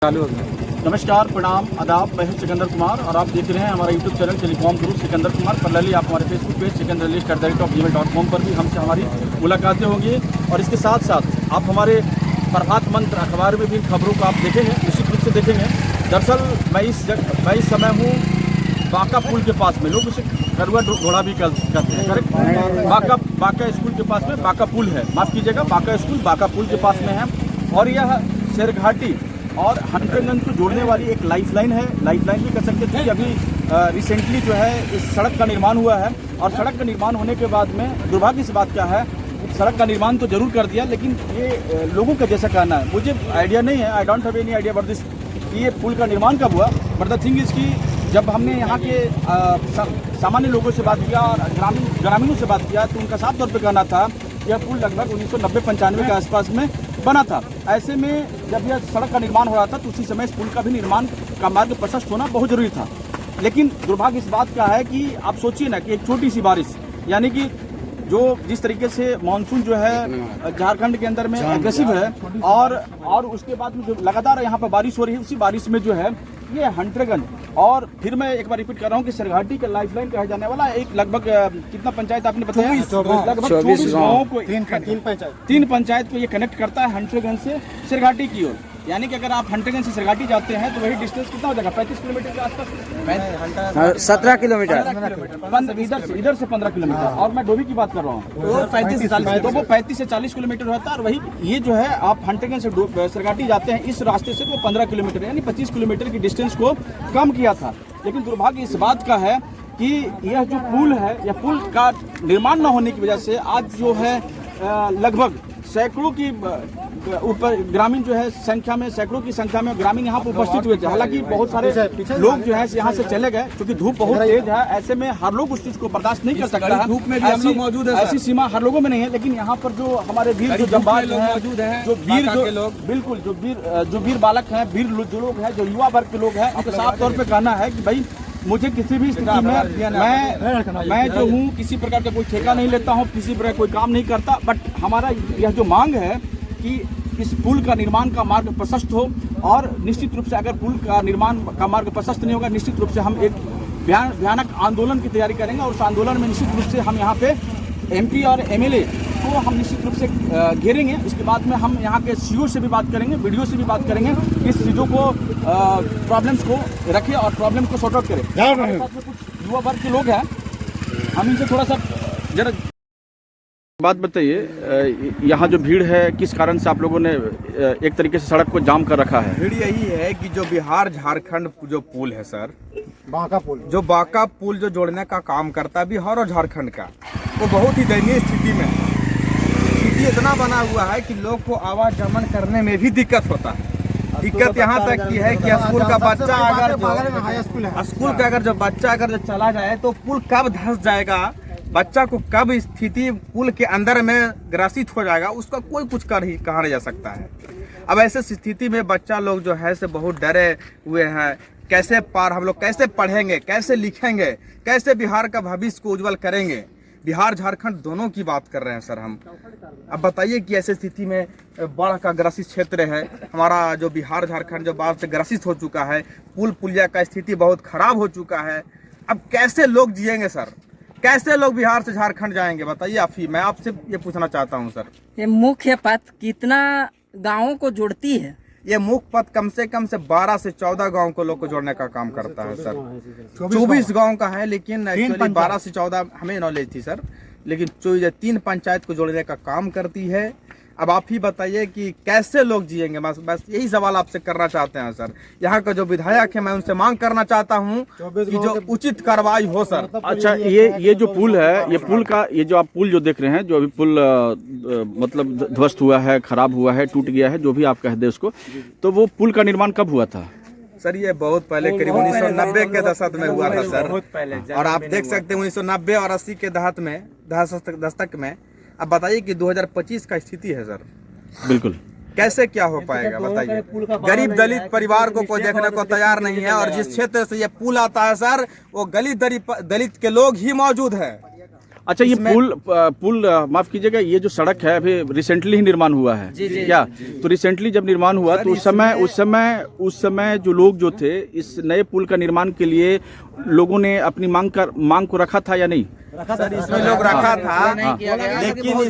चालू हो गया। नमस्कार, प्रणाम, आदाब। मैं हूं सिकंदर कुमार और आप देख रहे हैं हमारा यूट्यूब चैनल टेलीकॉम गुरु सिकंदर कुमार। पैरेलली आप हमारे फेसबुक पेज sikandarlist@gmail.com पर भी हमसे हमारी मुलाकातें होंगी और इसके साथ साथ आप हमारे प्रभात मंत्र अखबार में भी खबरों को आप देखेंगे, निश्चित रूप से देखेंगे। दरअसल मैं इस समय हूँ बांका पुल के पास में, लोग उसे करुआ घोड़ा भी कहते हैं, करेक्ट। बांका स्कूल के पास में बांका पुल है, माफ़ कीजिएगा, बांका स्कूल बांका पुल के पास में है और यह शेरघाटी और हंटरगंज को जोड़ने वाली एक लाइफलाइन है, लाइफलाइन भी कर सकते थे। अभी रिसेंटली जो है इस सड़क का निर्माण हुआ है और सड़क का निर्माण होने के बाद में दुर्भाग्य से बात क्या है, सड़क का निर्माण तो जरूर कर दिया, लेकिन ये लोगों का जैसा कहना है, मुझे आइडिया नहीं है, I don't have any idea about this कि ये पुल का निर्माण कब हुआ। बट द थिंग इज़ कि जब हमने यहाँ के सामान्य लोगों से बात किया और ग्रामीणों से बात किया तो उनका साफ तौर पर कहना था यह पुल लगभग 1990-95 के आसपास में बना था। ऐसे में जब यह सड़क का निर्माण हो रहा था तो उसी समय इस पुल का भी निर्माण का मार्ग प्रशस्त होना बहुत जरूरी था। लेकिन दुर्भाग्य इस बात का है कि आप सोचिए ना कि एक छोटी सी बारिश, यानी कि जो जिस तरीके से मानसून जो है झारखंड के अंदर में एग्रेसिव है और उसके बाद में जो लगातार यहाँ पर बारिश हो रही है, उसी बारिश में जो है ये हंटरगंज और फिर मैं एक बार रिपीट कर रहा हूँ कि शेरघाटी का लाइफलाइन कहा जाने वाला एक लगभग कितना पंचायत आपने बताया, लगभग 24 गाँवों को, तीन पंचायत को ये कनेक्ट करता है हंटरगंज से शेरघाटी की ओर। यानी कि अगर आप हंटरगंज से शेरघाटी जाते हैं तो वही डिस्टेंस कितना हो जाएगा, 35 किलोमीटर के आसपास, 17 किलोमीटर, इधर से 15 किलोमीटर। और मैं डोभी की बात कर रहा हूँ तो 35 से 40 किलोमीटर होता है। और वही ये जो है आप हंटरगंज से शेरघाटी जाते हैं इस रास्ते से तो 15 किलोमीटर यानी 25 किलोमीटर की डिस्टेंस को कम किया था। लेकिन दुर्भाग्य इस बात का है कि यह जो पुल है, यह पुल का निर्माण न होने की वजह से आज जो है लगभग सैकड़ों की ऊपर ग्रामीण जो है सैकड़ों की संख्या में ग्रामीण यहाँ पर उपस्थित हुए थे। हालांकि बहुत सारे लोग जो है यहाँ से चले गए क्योंकि धूप बहुत तेज है। ऐसे में हर लोग उस चीज को बर्दाश्त नहीं कर सकता है, धूप में भी हम लोग मौजूद है, ऐसी सीमा हर लोगों में नहीं है। लेकिन यहाँ पर जो हमारे वीर जो जंबाज मौजूद है, जो वीर जो लोग, बिल्कुल जो वीर बालक हैं, वीर जो लोग हैं, जो युवा वर्ग के लोग हैं, उनका साफ तौर पर कहना है कि भाई मुझे किसी भी स्थिति में मैं जो हूँ किसी प्रकार का कोई ठेका नहीं लेता हूँ, किसी प्रकार कोई काम नहीं करता। बट हमारा यह जो मांग है कि इस पुल का निर्माण का मार्ग प्रशस्त हो और निश्चित रूप से अगर पुल का निर्माण का मार्ग प्रशस्त नहीं होगा, निश्चित रूप से हम एक भयानक आंदोलन की तैयारी करेंगे और उस आंदोलन में निश्चित रूप से हम यहाँ पे MP और MLA को हम निश्चित रूप से घेरेंगे। इसके बाद में हम यहाँ के CO से भी बात करेंगे, BDO से भी बात करेंगे, इस चीज़ों को प्रॉब्लम्स को रखें और प्रॉब्लम को सॉर्ट आउट करें। कुछ युवा वर्ग के लोग हैं, हम इनसे थोड़ा सा जरा बात बताइए, यहाँ जो भीड़ है किस कारण से आप लोगों ने एक तरीके से सड़क को जाम कर रखा है? भीड़ यही है कि जो बिहार झारखंड जो पुल है सर, बांका पुल जो जोड़ने का काम करता है बिहार और झारखंड का, वो बहुत ही दयनीय स्थिति में है। स्थिति इतना बना हुआ है कि लोग को आवागमन करने में भी दिक्कत होता है। दिक्कत यहाँ तक की है कि स्कूल का बच्चा अगर जो बच्चा चला जाए तो पुल कब धंस जाएगा, बच्चा को कब स्थिति पुल के अंदर में ग्रसित हो जाएगा, उसका कोई कुछ कहा नहीं जा सकता है। अब ऐसे स्थिति में बच्चा लोग जो है से बहुत डरे हुए हैं। कैसे हम लोग कैसे पढ़ेंगे, कैसे लिखेंगे, कैसे बिहार का भविष्य को उज्जवल करेंगे? बिहार झारखंड दोनों की बात कर रहे हैं सर हम। अब बताइए कि ऐसे स्थिति में बाढ़ का ग्रसित क्षेत्र है हमारा, जो बिहार झारखंड जो बाढ़ से ग्रसित हो चुका है, पुलिया का स्थिति बहुत खराब हो चुका है। अब कैसे लोग जिएंगे सर, कैसे लोग बिहार से झारखंड जाएंगे? बताइए आप ही, मैं आपसे ये पूछना चाहता हूँ सर। ये मुख्य पथ कितना गांवों को जोड़ती है? ये मुख्य पथ कम से 12 से 14 गांव को लोग को जोड़ने का काम करता है सर। 24 गांव का है, लेकिन एक्चुअली 12 से 14 हमें नॉलेज थी सर, लेकिन 3 पंचायत को जोड़ने का काम करती है। अब आप ही बताइए कि कैसे लोग जिएंगे? बस यही सवाल आपसे करना चाहते हैं सर। यहाँ का जो विधायक है मैं उनसे मांग करना चाहता हूँ कि जो उचित कार्रवाई हो सर। अच्छा, ये जो पुल है, ये पुल का ये जो आप पुल जो देख रहे हैं, जो अभी पुल मतलब ध्वस्त हुआ है, खराब हुआ है, टूट गया है, जो भी आप कह दे उसको, तो वो पुल का निर्माण कब हुआ था? सर ये बहुत पहले करीब 1990 के दशक में हुआ था सर। और आप देख सकते हैं 1990 और 80 के दशक में। अब बताइए कि 2025 का स्थिति है सर। बिल्कुल, कैसे क्या हो पाएगा बताइए? गरीब दलित परिवार को कोई देखने को तैयार नहीं है और जिस क्षेत्र से ये पुल आता है सर, वो दलित के लोग ही मौजूद है। अच्छा, ये इसमें- पुल माफ कीजिएगा, ये जो सड़क है अभी रिसेंटली ही निर्माण हुआ है क्या? तो रिसेंटली जब निर्माण हुआ सर, तो उस समय जो लोग जो थे इस नए पुल का निर्माण के लिए लोगों ने अपनी मांग को रखा था या नहीं? सर इसमें लोग रखा था, लेकिन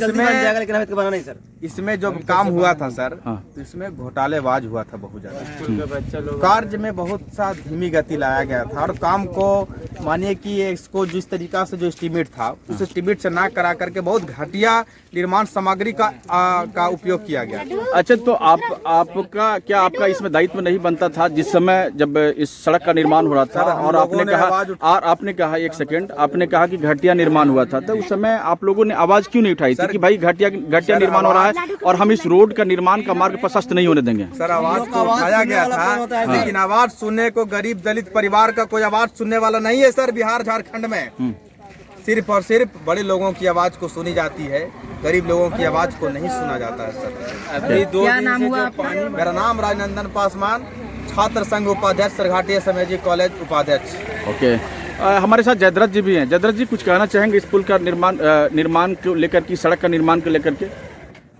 इसमें जब काम हुआ था सर, तो इसमें घोटालेबाज हुआ था बहुत ज्यादा। कार्य में बहुत सा धीमी गति लाया गया था, और काम को मानिए कि इसको जिस तरीका से जो एस्टीमेट था उस एस्टीमेट से ना करा करके बहुत घटिया निर्माण सामग्री का उपयोग किया गया। अच्छा, तो आपका इसमें दायित्व नहीं बनता था जिस समय जब इस सड़क का निर्माण हो रहा था? और आपने कहा एक सेकंड, आपने कहा कि घटिया निर्माण हुआ था, तो उस समय आप लोगों ने आवाज क्यों नहीं उठाई थी कि भाई घटिया निर्माण हो रहा है और हम इस रोड का निर्माण का मार्ग प्रशस्त नहीं होने देंगे? सर आवाज तो उठाया गया था, लेकिन आवाज सुनने को गरीब दलित परिवार का कोई आवाज सुनने वाला नहीं है सर। बिहार झारखंड में सिर्फ और सिर्फ बड़े लोगों की आवाज को सुनी जाती है, गरीब लोगों की आवाज को नहीं सुना जाता है सर। अभी 2 क्या दिन नाम से हुआ जो मेरा नाम राजनंदन पासवान, छात्र संघ उपाध्यक्ष, सरघाटी सामाजिक कॉलेज उपाध्यक्ष। ओके, हमारे साथ जयद्रथ जी भी हैं। जयद्रथ जी, कुछ कहना चाहेंगे इस पुल का निर्माण को लेकर के, सड़क का निर्माण को लेकर के?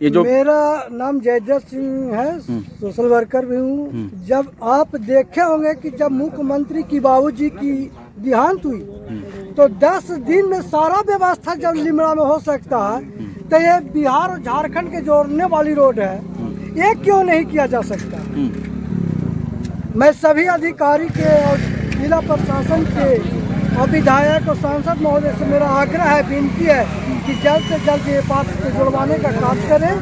ये जो मेरा नाम जयद्रथ सिंह है, सोशल वर्कर भी हूँ। जब आप देखे होंगे कि जब मुख्यमंत्री की बाबूजी की देहांत हुई तो 10 दिन में सारा व्यवस्था जब लिमड़ा में हो सकता है, तो ये बिहार और झारखंड के जोड़ने वाली रोड है, ये क्यों नहीं किया जा सकता? मैं सभी अधिकारी के और जिला प्रशासन के और विधायक और सांसद महोदय से मेरा आग्रह है, विनती है कि जल्द से जल्द ये बात को जुड़वाने का काम करें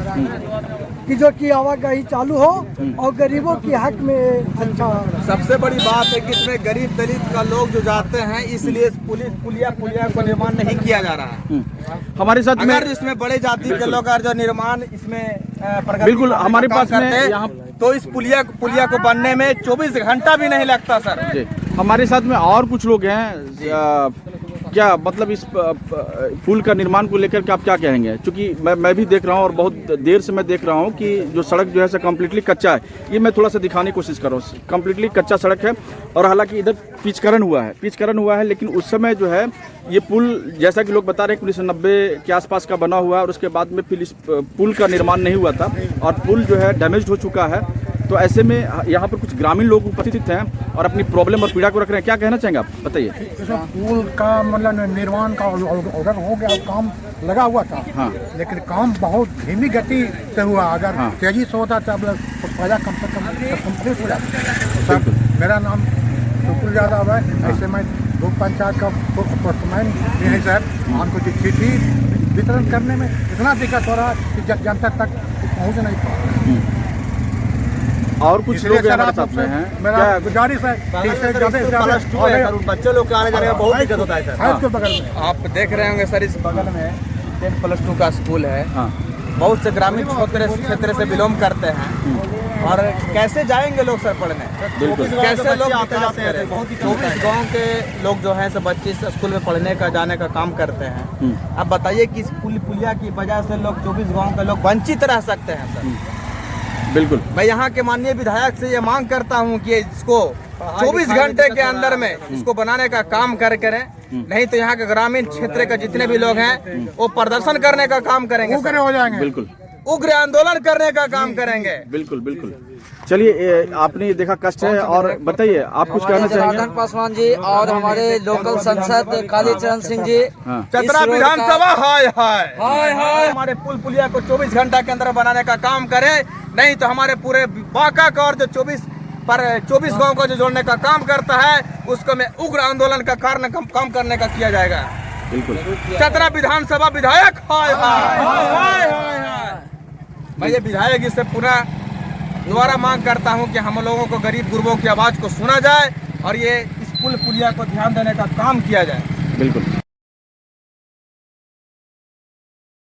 कि जो कि आवाजाही चालू हो और गरीबों की हक में अच्छा। सबसे बड़ी बात है कि इसमें गरीब दलित का लोग जो जाते हैं, इसलिए पुलिया को निर्माण नहीं किया जा रहा है। हमारे साथ में अगर इसमें बड़े जाति के लोग जो निर्माण इसमें प्रगति बिल्कुल हमारे पास में करते यहाँ तो इस पुलिया को बनने में 24 घंटा भी नहीं लगता सर। जी, हमारे साथ में और कुछ लोग हैं। क्या मतलब इस पुल का निर्माण को लेकर के आप क्या कहेंगे? क्योंकि मैं भी देख रहा हूँ और बहुत देर से मैं देख रहा हूँ कि जो सड़क जो है कम्प्लीटली कच्चा है। ये मैं थोड़ा सा दिखाने की कोशिश कर रहा हूँ, कम्प्लीटली कच्चा सड़क है, और हालांकि इधर पिचकरण हुआ है, लेकिन उस समय जो है ये पुल, जैसा कि लोग बता रहे हैं, 1990 के आसपास का बना हुआ है, और उसके बाद में फिर इस पुल का निर्माण नहीं हुआ था और पुल जो है डैमेज हो चुका है। तो ऐसे में यहाँ पर कुछ ग्रामीण लोग उपस्थित हैं और अपनी प्रॉब्लम और पीड़ा को रख रहे हैं। क्या कहना चाहेंगे आप, बताइए? पुल का मतलब निर्माण का ऑर्डर हो गया, काम लगा हुआ था। हाँ। लेकिन काम बहुत धीमी गति से हुआ। अगर तेजी से होता तो फायदा कम से कम कंप्लीट हो जाता। सर मेरा नाम सुकुल यादव है। ऐसे मैं ग्रुप पंचायत का पोस्टमैन है सर। हमको चिट्ठी वितरण करने में इतना दिक्कत हो रहा है कि जनता तक पहुँच नहीं पा रहा। और कुछ लोग हमारे साथ में हैं। मेरा गुजारिश है, बच्चे लोग के आने जाने में बहुत दिक्कत होता है सर। के बगल में आप देख रहे होंगे सर, इस बगल में 10+2 का स्कूल है। बहुत से ग्रामीण क्षेत्र से बिलोंग करते हैं, और कैसे जाएंगे लोग सर पढ़ने? कैसे लोग विकास करें? 24 गाँव के लोग जो हैं सब बच्चे स्कूल में पढ़ने का जाने का काम करते हैं। अब बताइए कि इस पुलिया की वजह से लोग 24 गाँव के लोग वंचित रह सकते हैं सर। बिल्कुल, मैं यहाँ के माननीय विधायक से ये मांग करता हूँ कि इसको 24 घंटे के अंदर में इसको बनाने का काम करें, नहीं तो यहाँ के ग्रामीण क्षेत्र के जितने भी लोग हैं वो प्रदर्शन करने का काम करेंगे, उग्र हो जाएंगे। बिल्कुल, उग्र आंदोलन करने का काम करेंगे। बिल्कुल। चलिए, आपने ये देखा कष्ट है, और बताइए आप कुछ कहना चाहेंगे? जनार्दन पासवान जी और हमारे लोकल सांसद कालीचरण सिंह जी, चतरा विधानसभा हाय हमारे पुलिया को 24 घंटा के अंदर बनाने का काम करें, नहीं तो हमारे पूरे बांका का और जो 24 गांव को जो जोड़ने का काम करता है उसको मैं उग्र आंदोलन का कारण काम करने का किया जाएगा। बिल्कुल, चतरा विधानसभा विधायक हाय। मैं ये विधायक इससे पुनः दोबारा मांग करता हूं कि हम लोगों को, गरीब गुरबों की आवाज को सुना जाए और ये इस पुलिया को ध्यान देने का काम किया जाए। बिल्कुल।